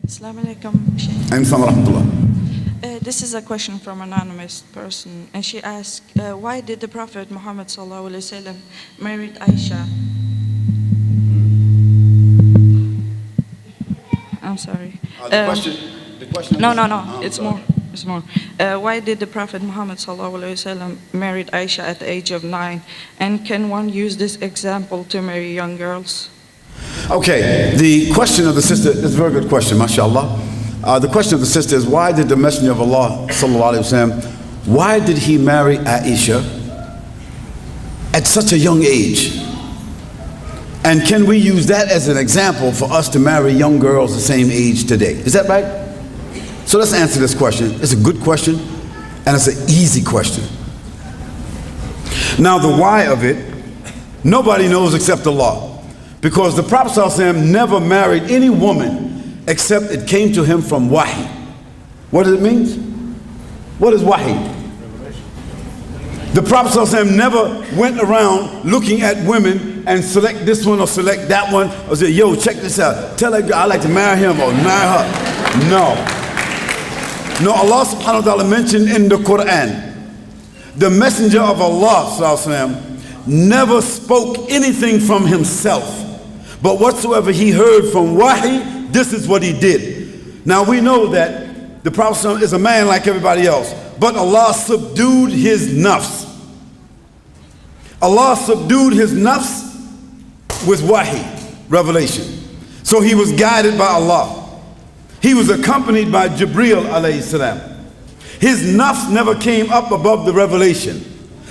Assalamu alaikum, Shaykh. This is a question from an anonymous person, and she asked, why did the Prophet Muhammad sallallahu alaihi wasallam married Aisha? I'm sorry. The question. No. It's more. It's more. Why did the Prophet Muhammad sallallahu alaihi wasallam married Aisha at the age of 9? And can one use this example to marry young girls? Okay, the question of the sister is a very good question, mashallah. The question of the sister is, why did the Messenger of Allah sallallahu alaihi wasallam, why did he marry Aisha at such a young age? And can we use that as an example for us to marry young girls the same age today? Is that right? So let's answer this question. It's a good question, and it's an easy question. Now the why of it, nobody knows except Allah. Because the Prophet ﷺ never married any woman except it came to him from wahi. What does it mean? What is wahi? The Prophet ﷺ never went around looking at women and select this one or select that one or say, yo, check this out. Tell that girl I'd like to marry him or marry her. No, Allah subhanahu wa ta'ala mentioned in the Quran, the Messenger of Allah ﷺ never spoke anything from himself. But whatsoever he heard from wahi, this is what he did. Now we know that the Prophet is a man like everybody else, but Allah subdued his nafs. Allah subdued his nafs with wahi, revelation. So he was guided by Allah. He was accompanied by Jibreel alayhi salam. His nafs never came up above the revelation.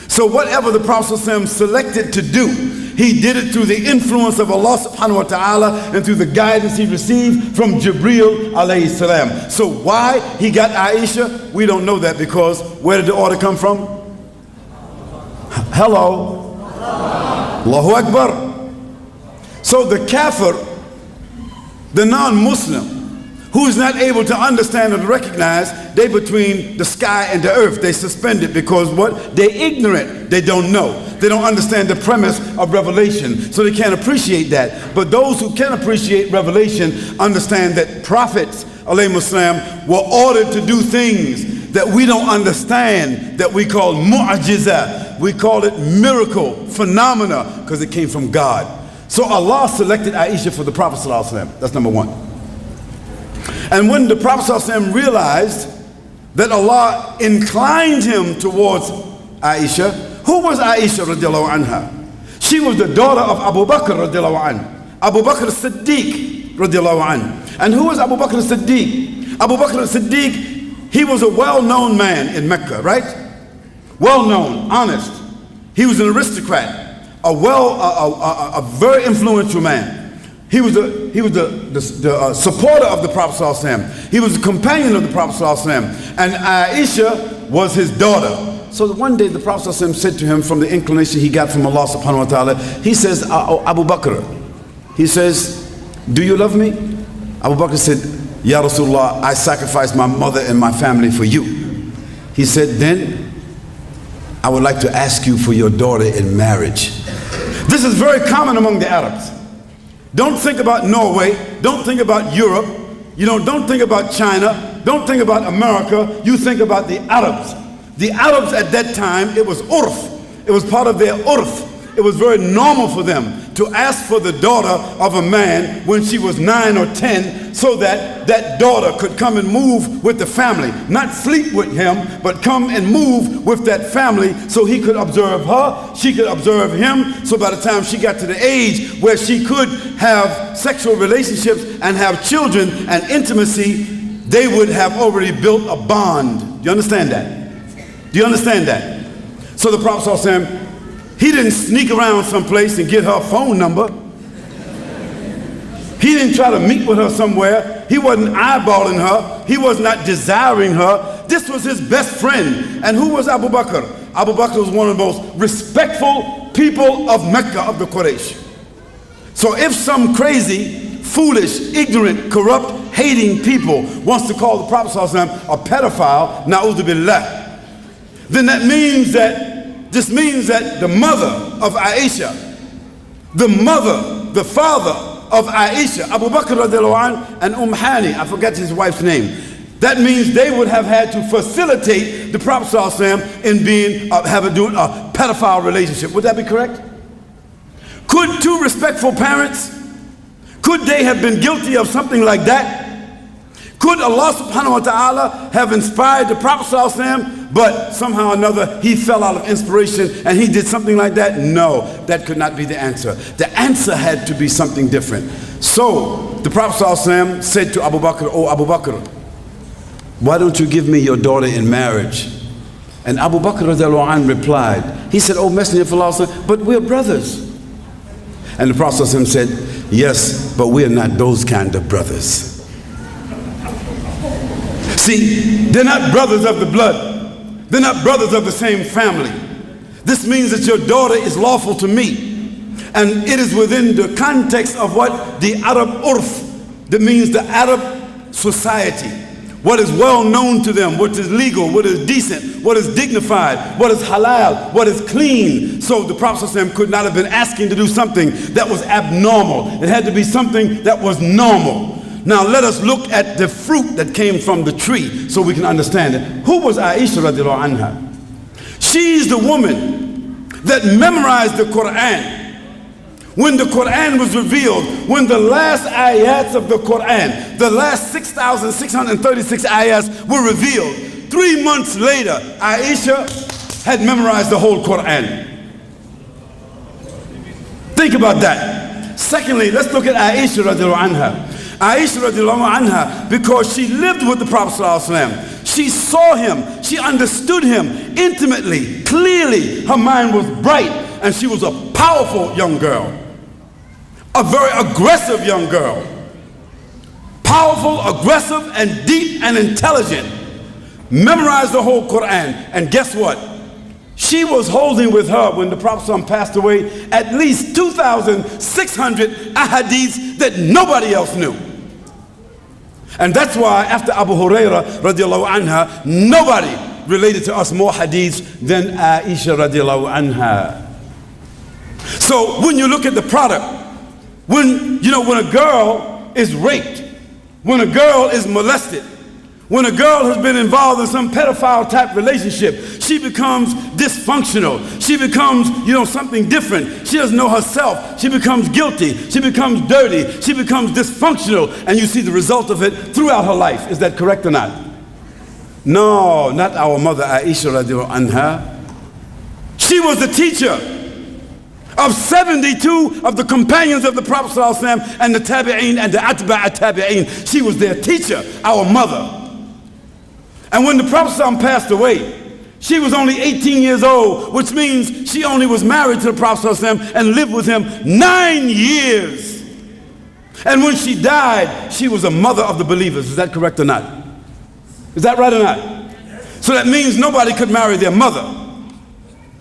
So whatever the Prophet selected to do, he did it through the influence of Allah subhanahu wa ta'ala and through the guidance he received from Jibreel alayhi salam. So why he got Aisha, we don't know that, because where did the order come from? Hello. Allahu Akbar. So the kafir, the non-Muslim, who is not able to understand or to recognize, they between the sky and the earth, they suspend it because what? They're ignorant, they don't know. They don't understand the premise of revelation, so they can't appreciate that. But those who can appreciate revelation understand that prophets, alayhimus salam, were ordered to do things that we don't understand, that we call mu'ajiza. We call it miracle, phenomena, because it came from God. So Allah selected Aisha for the Prophet sallallahu alaihi wasallam. That's number one. And when the Prophet ﷺ realized that Allah inclined him towards Aisha, who was Aisha radiallahu anha? She was the daughter of Abu Bakr radiallahu anhu. Abu Bakr as-Siddiq radiallahu anhu. And who was Abu Bakr as-Siddiq? Abu Bakr as-Siddiq, he was a well-known man in Mecca, right? Well-known, honest. He was an aristocrat, a very influential man. He was the supporter of the Prophet ﷺ. He was a companion of the Prophet ﷺ. And Aisha was his daughter. So one day the Prophet ﷺ said to him, from the inclination he got from Allah subhanahu wa ta'ala, he says, Abu Bakr, he says, do you love me? Abu Bakr said, Ya Rasulullah, I sacrificed my mother and my family for you. He said, then I would like to ask you for your daughter in marriage. This is very common among the Arabs. Don't think about Norway, don't think about Europe, don't think about China, don't think about America, you think about the Arabs. The Arabs at that time, it was urf, it was part of their urf. It was very normal for them to ask for the daughter of a man when she was 9 or 10, so that that daughter could come and move with the family. Not sleep with him, but come and move with that family so he could observe her, she could observe him, so by the time she got to the age where she could have sexual relationships and have children and intimacy, they would have already built a bond. Do you understand that? Do you understand that? So the Prophet ﷺ, he didn't sneak around someplace and get her phone number. He didn't try to meet with her somewhere. He wasn't eyeballing her. He was not desiring her. This was his best friend. And who was Abu Bakr? Abu Bakr was one of the most respectful people of Mecca, of the Quraysh. So if some crazy, foolish, ignorant, corrupt, hating people wants to call the Prophet ﷺ a pedophile, na'udhu billah, then this means that the mother of Aisha, the father of Aisha, Abu Bakr radiallahu anh, and Hani, I forget his wife's name. That means they would have had to facilitate the Prophet ﷺ in being having a pedophile relationship. Would that be correct? Could two respectful parents, could they have been guilty of something like that? Could Allah subhanahu wa ta'ala have inspired the Prophet ﷺ, but somehow or another he fell out of inspiration and he did something like that? No, that could not be the answer. The answer had to be something different. So the Prophet ﷺ said to Abu Bakr, "Oh Abu Bakr, why don't you give me your daughter in marriage?" And Abu Bakr radiallahu anh replied, he said, "Oh Messenger of Allah, but we're brothers." And the Prophet ﷺ said, "Yes, but we are not those kind of brothers." See, they're not brothers of the blood. They're not brothers of the same family. This means that your daughter is lawful to me. And it is within the context of what the Arab urf, that means the Arab society. What is well known to them, what is legal, what is decent, what is dignified, what is halal, what is clean. So the Prophet ﷺ could not have been asking to do something that was abnormal. It had to be something that was normal. Now let us look at the fruit that came from the tree so we can understand it. Who was Aisha radiallahu anha? She's the woman that memorized the Quran. When the Quran was revealed, when the last ayats of the Quran, the last 6,636 ayats were revealed, 3 months later, Aisha had memorized the whole Quran. Think about that. Secondly, let's look at Aisha radiallahu anha. Aisha radiallahu anha, because she lived with the Prophet ﷺ. She saw him, she understood him intimately, clearly. Her mind was bright, and she was a powerful young girl. A very aggressive young girl. Powerful, aggressive, and deep and intelligent. Memorized the whole Quran. And guess what? She was holding with her, when the Prophet ﷺ passed away, at least 2,600 ahadiths that nobody else knew. And that's why after Abu Huraira radiallahu anha, nobody related to us more hadiths than Aisha radiallahu anha. So when you look at the product, when a girl is raped, when a girl is molested, when a girl has been involved in some pedophile type relationship, she becomes dysfunctional. She becomes, something different. She doesn't know herself. She becomes guilty. She becomes dirty. She becomes dysfunctional. And you see the result of it throughout her life. Is that correct or not? No, not our mother Aisha radiallahu anha. She was the teacher of 72 of the companions of the Prophet ﷺ and the tabi'een and the atba'a tabi'een. She was their teacher, our mother. And when the Prophet ﷺ passed away, she was only 18 years old, which means she only was married to the Prophet ﷺ and lived with him 9 years. And when she died, she was a mother of the believers. Is that correct or not? Is that right or not? So that means nobody could marry their mother.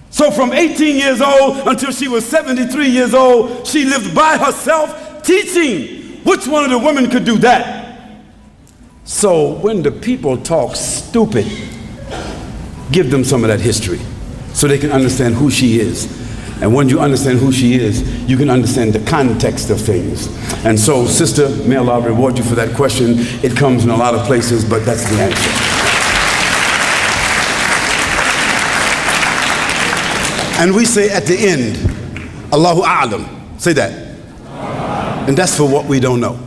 So from 18 years old until she was 73 years old, she lived by herself teaching. Which one of the women could do that? So when the people talk stupid, give them some of that history so they can understand who she is. And when you understand who she is, you can understand the context of things. And so, sister, may Allah reward you for that question. It comes in a lot of places, but that's the answer. And we say at the end, Allahu A'lam. Say that. And that's for what we don't know.